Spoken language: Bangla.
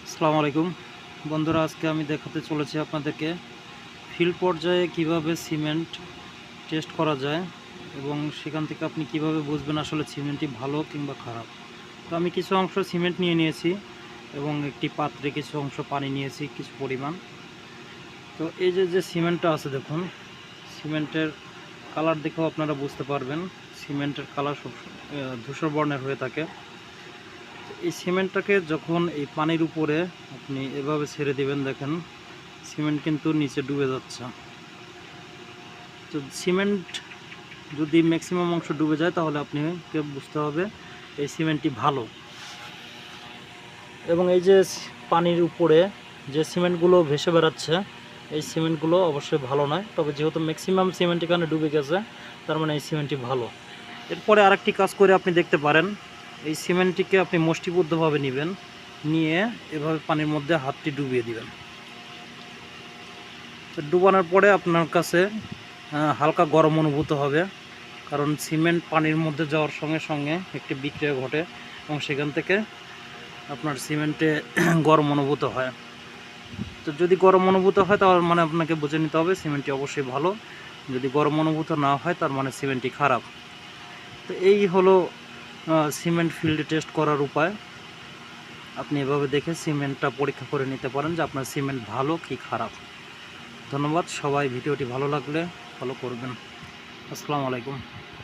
আসসালামু আলাইকুম বন্ধুরা, আজকে আমি দেখাতে চলেছি আপনাদেরকে ফিল্ড পর্যায়ে কিভাবে সিমেন্ট টেস্ট করা যায় এবং সেখান থেকে আপনি কিভাবে বুঝবেন আসলে সিমেন্টটি ভালো কিংবা খারাপ। তো আমি কিছু অংশ সিমেন্ট নিয়েছি এবং একটি পাত্রে কিছু অংশ পানি নিয়েছি কিছু পরিমাণ। তো এই যে সিমেন্টটা আছে, দেখুন সিমেন্টের কালার দেখেও আপনারা বুঝতে পারবেন সিমেন্টের কালার সব ধূসর বর্ণের হয়ে থাকে। এই সিমেন্টটাকে যখন এই পানির উপরে আপনি এভাবে ছেড়ে দিবেন, দেখেন সিমেন্ট কিন্তু নিচে ডুবে যাচ্ছে। তো সিমেন্ট যদি ম্যাক্সিমাম অংশ ডুবে যায় তাহলে আপনাকে বুঝতে হবে এই সিমেন্টটি ভালো। এবং এই যে পানির উপরে যে সিমেন্টগুলো ভেসে বেড়াচ্ছে এই সিমেন্টগুলো অবশ্যই ভালো নয়, তবে যেহেতু ম্যাক্সিমাম সিমেন্ট এখানে ডুবে গেছে তার মানে এই সিমেন্টটি ভালো। এরপরে আরেকটি কাজ করে আপনি দেখতে পারেন, এই সিমেন্টটিকে আপনি মুষ্টিবদ্ধভাবে নেবেন, নিয়ে এভাবে পানির মধ্যে হাতটি ডুবিয়ে দিবেন। তো ডুবানোর পরে আপনার কাছে হালকা গরম অনুভূত হবে, কারণ সিমেন্ট পানির মধ্যে যাওয়ার সঙ্গে সঙ্গে একটি বিক্রিয়া ঘটে এবং সেখান থেকে আপনার সিমেন্টে গরম অনুভূত হয়। তো যদি গরম অনুভূত হয় তার মানে আপনাকে বুঝে নিতে হবে সিমেন্টটি অবশ্যই ভালো, যদি গরম অনুভূত না হয় তার মানে সিমেন্টটি খারাপ। তো এই হলো সিমেন্ট ফিল্ড টেস্ট করার উপায়। আপনি এভাবে দেখে সিমেন্টটা পরীক্ষা করে নিতে পারেন যে আপনার সিমেন্ট ভালো কি খারাপ। ধন্যবাদ সবাই, ভিডিওটি ভালো লাগলে ফলো করবেন। আসসালামু আলাইকুম।